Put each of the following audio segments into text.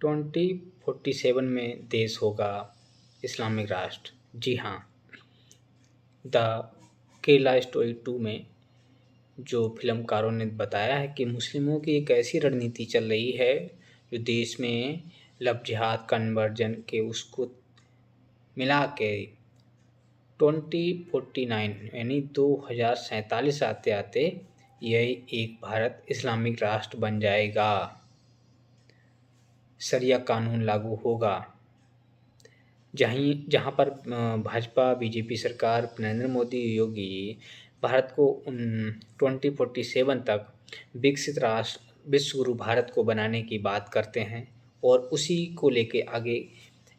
2047 में देश होगा इस्लामिक राष्ट्र। जी हाँ, द केरला स्टोरी 2 में जो फिल्मकारों ने बताया है कि मुस्लिमों की एक ऐसी रणनीति चल रही है जो देश में लव जिहाद कन्वर्जन के उसको मिला के 2049 यानी 2047 आते आते यह एक भारत इस्लामिक राष्ट्र बन जाएगा। शरिया कानून लागू होगा। जहाँ पर भाजपा बीजेपी सरकार नरेंद्र मोदी योगी भारत को 2047 तक विकसित राष्ट्र विश्व गुरु भारत को बनाने की बात करते हैं और उसी को लेके आगे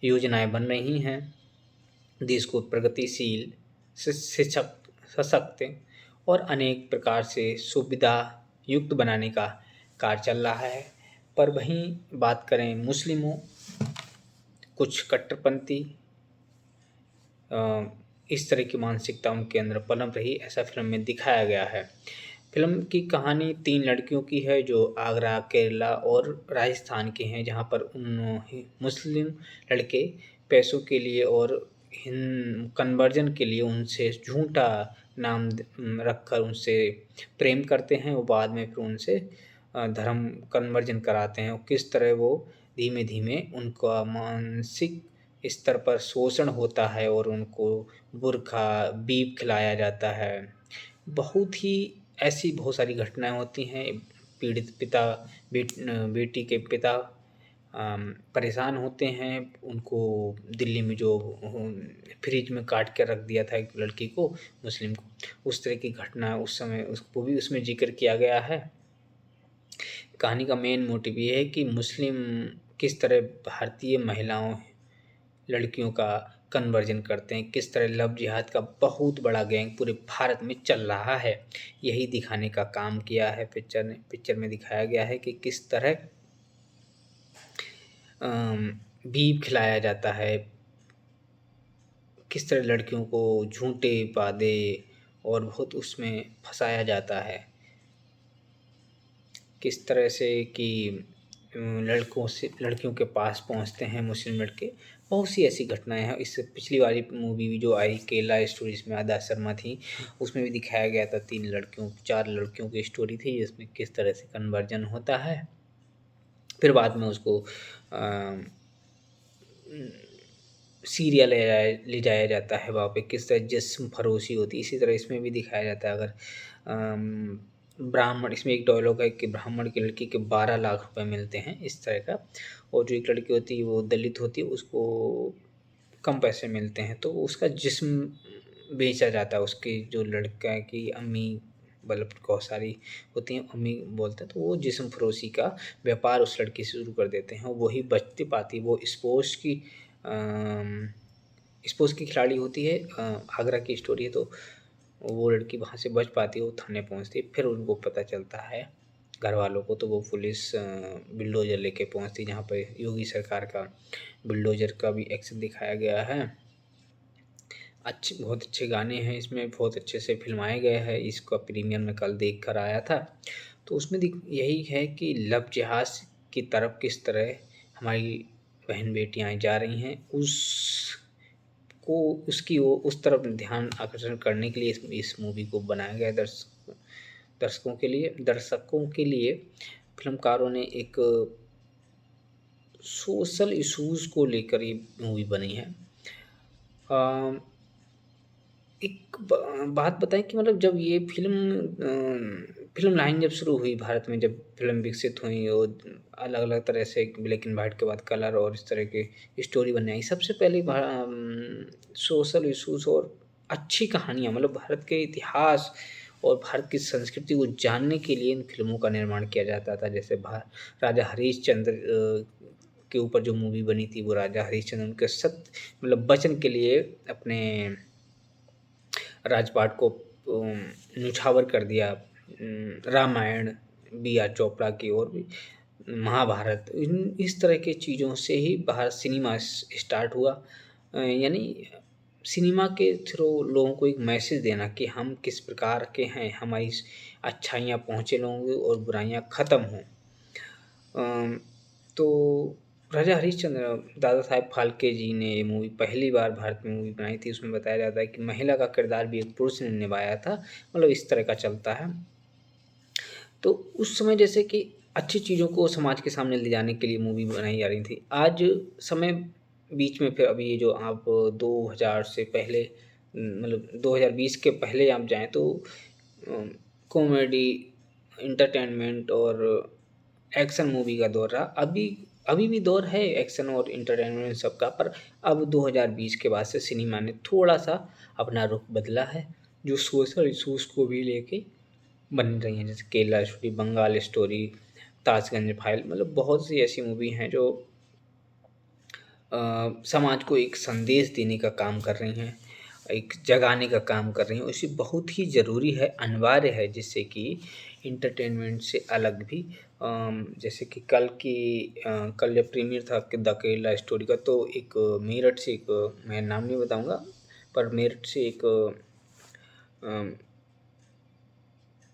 योजनाएं बन रही हैं। देश को प्रगतिशील सशक्त और अनेक प्रकार से सुविधा युक्त बनाने का कार्य चल रहा है। पर वहीं बात करें मुस्लिमों, कुछ कट्टरपंथी इस तरह की मानसिकता उनके अंदर पनप रही, ऐसा फिल्म में दिखाया गया है। फिल्म की कहानी 3 लड़कियों की है जो आगरा, केरला और राजस्थान की हैं, जहाँ पर मुस्लिम लड़के पैसों के लिए और कन्वर्जन के लिए उनसे झूठा नाम रखकर उनसे प्रेम करते हैं और बाद में फिर उनसे धर्म कन्वर्जन कराते हैं और किस तरह वो धीमे धीमे उनका मानसिक स्तर पर शोषण होता है और उनको बुर्का बीफ खिलाया जाता है। बहुत ही ऐसी बहुत सारी घटनाएं होती हैं। पीड़ित पिता बेटी के पिता परेशान होते हैं। उनको दिल्ली में जो फ्रिज में काट के रख दिया था एक लड़की को, मुस्लिम को, उस तरह की घटना उस समय उसको भी उसमें जिक्र किया गया है। कहानी का मेन मोटिव ये है कि मुस्लिम किस तरह भारतीय महिलाओं लड़कियों का कन्वर्जन करते हैं, किस तरह लव जिहाद का बहुत बड़ा गैंग पूरे भारत में चल रहा है, यही दिखाने का काम किया है पिक्चर ने। पिक्चर में दिखाया गया है कि किस तरह बीफ खिलाया जाता है, किस तरह लड़कियों को झूठे वादे और बहुत उसमें फंसाया जाता है, किस तरह से कि लड़कियों के पास पहुंचते हैं मुस्लिम लड़के। बहुत सी ऐसी घटनाएं हैं। इससे पिछली वाली मूवी भी जो आई केरला स्टोरी, इसमें आदा शर्मा थी, उसमें भी दिखाया गया था 4 लड़कियों की स्टोरी थी जिसमें किस तरह से कन्वर्जन होता है। फिर बाद में उसको सीरिया ले जाया जाता है वहाँ पे, किस तरह जिस्म फरोशी होती है। इसी तरह इसमें भी दिखाया जाता है। अगर ब्राह्मण, इसमें एक डायलॉग है कि ब्राह्मण की लड़की के 12 लाख रुपए मिलते हैं, इस तरह का। और जो एक लड़की होती है वो दलित होती है, उसको कम पैसे मिलते हैं, तो उसका जिस्म बेचा जाता है। उसकी जो लड़का की अम्मी, मतलब बहुत सारी होती हैं अम्मी बोलते हैं, तो वो जिस्म फरोशी का व्यापार उस लड़की से शुरू कर देते हैं। वही बचती पाती, वो स्पोर्ट्स की खिलाड़ी होती है। आगरा की स्टोरी है, तो वो लड़की वहाँ से बच पाती है, वो थाने पहुँचती है। फिर उनको पता चलता है घर वालों को, तो वो पुलिस बुलडोज़र लेके पहुँचती है, जहाँ पे योगी सरकार का बुलडोज़र का भी एक्शन दिखाया गया है। बहुत अच्छे गाने हैं इसमें, बहुत अच्छे से फिल्माए गए हैं। इसका प्रीमियर में कल देख कर आया था, तो उसमें यही है कि लव जिहाद की तरफ किस तरह हमारी बहन बेटियाँ जा रही हैं, उस तरफ ध्यान आकर्षण करने के लिए इस मूवी को बनाया गया है। दर्शकों के लिए फिल्मकारों ने एक सोशल इश्यूज को लेकर ये मूवी बनी है। एक बात बताएं कि मतलब जब ये फिल्म लाइन जब शुरू हुई भारत में, जब फिल्म विकसित हुई और अलग अलग तरह से ब्लैक एंड वाइट के बाद कलर और इस तरह के स्टोरी बनने आई, सबसे पहले सोशल इश्यूज और अच्छी कहानियाँ, मतलब भारत के इतिहास और भारत की संस्कृति को जानने के लिए इन फिल्मों का निर्माण किया जाता था। जैसे राजा हरीशचंद्र के ऊपर जो मूवी बनी थी, वो राजा हरीशचंद्र उनके सत्य मतलब वचन के लिए अपने राजपाट को न्योछावर कर दिया। रामायण, बी आर चोपड़ा की, और भी महाभारत, इस तरह की चीज़ों से ही भारत सिनेमा स्टार्ट हुआ। यानी सिनेमा के थ्रू लोगों को एक मैसेज देना कि हम किस प्रकार के हैं, हमारी अच्छाइयाँ पहुँचे लोगों को और बुराइयाँ ख़त्म हों। तो राजा हरिश्चंद्र दादा साहेब फाल्के जी ने ये मूवी पहली बार भारत में मूवी बनाई थी। उसमें बताया जाता है कि महिला का किरदार भी एक पुरुष ने निभाया था, मतलब इस तरह का चलता है। तो उस समय जैसे कि अच्छी चीज़ों को समाज के सामने ले जाने के लिए मूवी बनाई जा रही थी। आज समय बीच में फिर अभी ये जो आप 2000 से पहले मतलब 2020 के पहले आप जाएँ तो कॉमेडी, एंटरटेनमेंट और एक्शन मूवी का दौर रहा। अभी अभी भी दौर है एक्शन और एंटरटेनमेंट सबका, पर अब 2020 के बाद से सिनेमा ने थोड़ा-सा अपना रुख बदला है, जो सोशल इश्यूज़ को भी लेके बन रही हैं, जैसे Kerala story, Bengal story, Tajganj file, मतलब बहुत सी ऐसी मूवी हैं जो समाज को एक संदेश देने का काम कर रही हैं, एक जगाने का काम कर रही हैं और इसे बहुत ही ज़रूरी है, अनिवार्य है, जिससे कि एंटरटेनमेंट से अलग भी जैसे कि कल जब प्रीमियर था कि द केरला स्टोरी का, तो एक मेरठ से एक मैं नाम नहीं बताऊँगा, पर मेरठ से एक अ,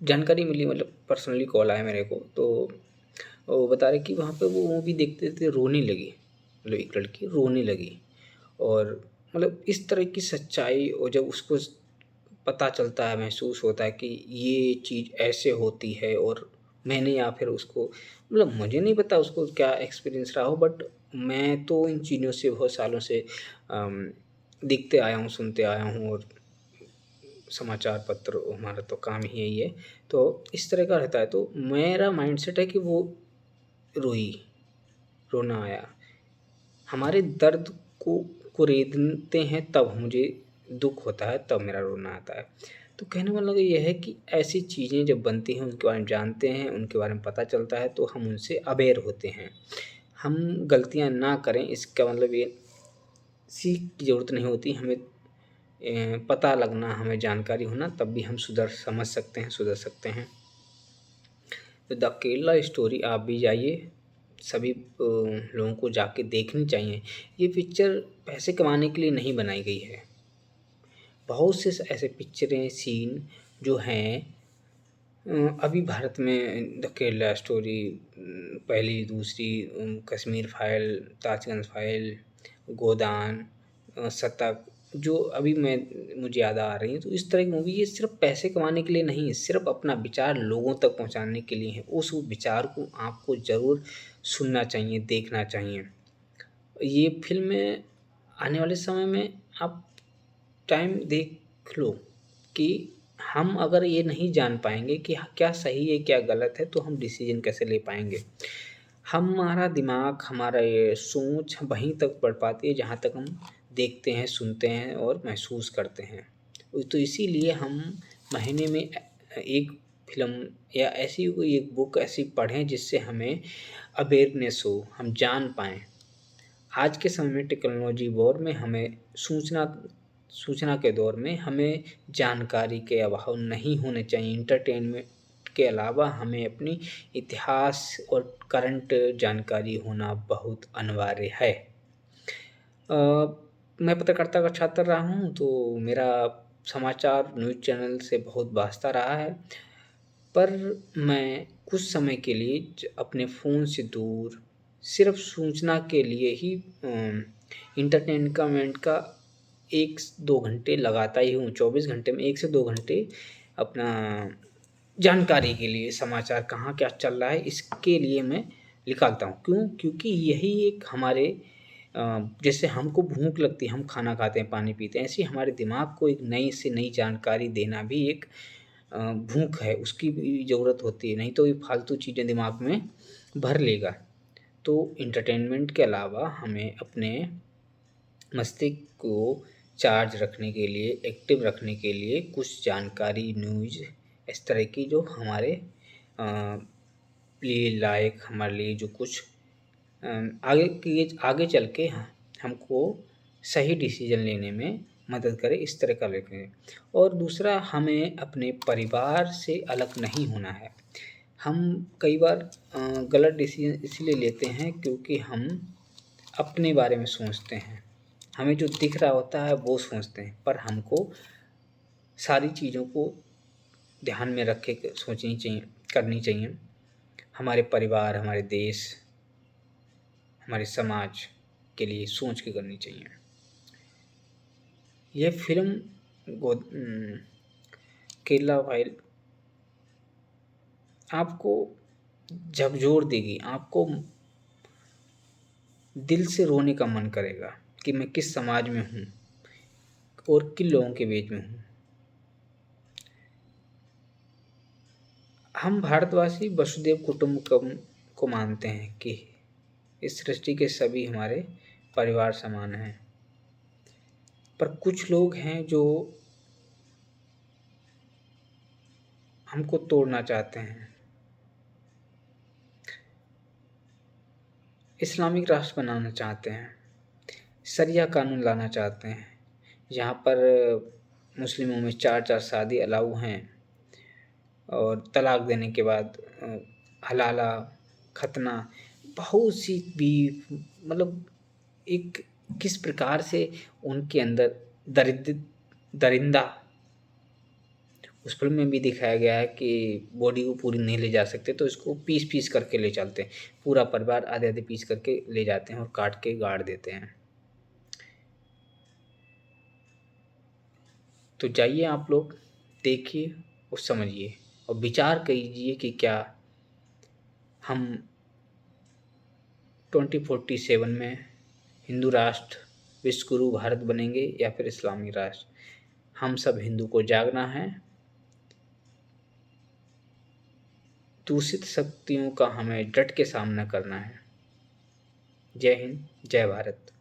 जानकारी मिली, मतलब पर्सनली कॉल आया मेरे को, तो वो बता रहे कि वहाँ पे वो मूवी देखते-देखते रोने लगी। मतलब एक लड़की रोने लगी और मतलब इस तरह की सच्चाई, और जब उसको पता चलता है, महसूस होता है कि ये चीज़ ऐसे होती है, और मैंने या फिर उसको मतलब मुझे नहीं पता उसको क्या एक्सपीरियंस रहा हो, बट मैं तो इन चीज़ों से बहुत सालों से अम, देखते आया हूँ, सुनते आया हूँ, और समाचार पत्र हमारा तो काम ही यही है। तो इस तरह का रहता है, तो मेरा माइंडसेट है कि वो रोई, रोना आया। हमारे दर्द को कुरेदते हैं तब मुझे दुःख होता है, तब मेरा रोना आता है। तो कहने का मतलब ये है कि ऐसी चीज़ें जब बनती हैं, उनके बारे में जानते हैं, उनके बारे में पता चलता है, तो हम उनसे अवेयर होते हैं। हम गलतियाँ ना करें, इसका मतलब ये सीख की ज़रूरत नहीं होती, हमें पता लगना, हमें जानकारी होना, तब भी हम समझ सकते हैं, सुधर सकते हैं। तो द केरला स्टोरी आप भी जाइए, सभी लोगों को जाके देखनी चाहिए। ये पिक्चर पैसे कमाने के लिए नहीं बनाई गई है। बहुत से ऐसे पिक्चरें, सीन जो हैं अभी भारत में द केरला स्टोरी, पहली, दूसरी, कश्मीर फाइल, ताजगंज फाइल, गोदान, शतक, जो अभी मुझे याद आ रही हैं, तो इस तरह की मूवी ये सिर्फ़ पैसे कमाने के लिए नहीं है, सिर्फ़ अपना विचार लोगों तक पहुँचाने के लिए है। उस विचार को आपको ज़रूर सुनना चाहिए, देखना चाहिए। ये फ़िल्में आने वाले समय में आप टाइम देख लो कि हम अगर ये नहीं जान पाएँगे कि क्या सही है, क्या गलत है, तो हम डिसीज़न कैसे ले पाएँगे? हमारा दिमाग, हमारा ये सोच वहीं तक बढ़ पाती है जहाँ तक हम देखते हैं, सुनते हैं और महसूस करते हैं। तो इसीलिए हम महीने में एक फ़िल्म या ऐसी कोई एक बुक ऐसी पढ़ें जिससे हमें अवेयरनेस हो, हम जान पाएँ। आज के समय में टेक्नोलॉजी दौर में हमें सूचना सूचना के दौर में हमें जानकारी के अभाव नहीं होने चाहिए। एंटरटेनमेंट के अलावा हमें अपनी इतिहास और करंट जानकारी होना बहुत अनिवार्य है। अ, मैं पत्रकारिता का छात्र रहा हूँ, तो मेरा समाचार न्यूज़ चैनल से बहुत वास्ता रहा है। पर मैं कुछ समय के लिए अपने फ़ोन से दूर सिर्फ़ सूचना के लिए ही एंटरटेनमेंट का 1-2 घंटे लगाता ही हूँ। 24 घंटे में 1 से 2 घंटे अपना जानकारी के लिए, समाचार कहाँ क्या चल रहा है, इसके लिए मैं निकालता हूँ। क्यों? क्योंकि यही एक हमारे जैसे हमको भूख लगती है, हम खाना खाते हैं, पानी पीते हैं, ऐसे ही हमारे दिमाग को एक नई से नई जानकारी देना भी एक भूख है, उसकी भी ज़रूरत होती है, नहीं तो ये फालतू चीज़ें दिमाग में भर लेगा। तो एंटरटेनमेंट के अलावा हमें अपने मस्तिष्क को चार्ज रखने के लिए, एक्टिव रखने के लिए कुछ जानकारी, न्यूज़ इस तरह की जो हमारे अ, लिए लायक, हमारे लिए जो कुछ आगे चल के हमको सही डिसीज़न लेने में मदद करे, इस तरह का लेके। और दूसरा, हमें अपने परिवार से अलग नहीं होना है। हम कई बार गलत डिसीज़न इसलिए लेते हैं क्योंकि हम अपने बारे में सोचते हैं। हमें जो दिख रहा होता है वो सोचते हैं, पर हमको सारी चीज़ों को ध्यान में रख के सोचनी चाहिए, करनी चाहिए। हमारे परिवार, हमारे देश, हमारे समाज के लिए सोच के करनी चाहिए। यह फिल्म केरला फाइल आपको झकझोर देगी, आपको दिल से रोने का मन करेगा कि मैं किस समाज में हूँ और किन लोगों के बीच में हूँ। हम भारतवासी वसुधैव कुटुंबकम को मानते हैं कि इस सृष्टि के सभी हमारे परिवार समान हैं, पर कुछ लोग हैं जो हमको तोड़ना चाहते हैं, इस्लामिक राष्ट्र बनाना चाहते हैं, शरिया कानून लाना चाहते हैं, जहाँ पर मुस्लिमों में 4-4 शादी अलाउ हैं और तलाक देने के बाद हलाला, खतना, बहुत सी भी मतलब एक किस प्रकार से उनके अंदर दरिंदा उस फ़िल्म में भी दिखाया गया है कि बॉडी को पूरी नहीं ले जा सकते तो इसको पीस-पीस करके ले चलते हैं। पूरा परिवार आधे-आधे पीस करके ले जाते हैं और काट के गाड़ देते हैं। तो जाइए आप लोग, देखिए और समझिए और विचार कीजिए कि क्या हम 2047 में हिंदू राष्ट्र, विश्व गुरु भारत बनेंगे या फिर इस्लामी राष्ट्र। हम सब हिंदू को जागना है। दूषित शक्तियों का हमें डट के सामना करना है। जय हिंद, जय भारत।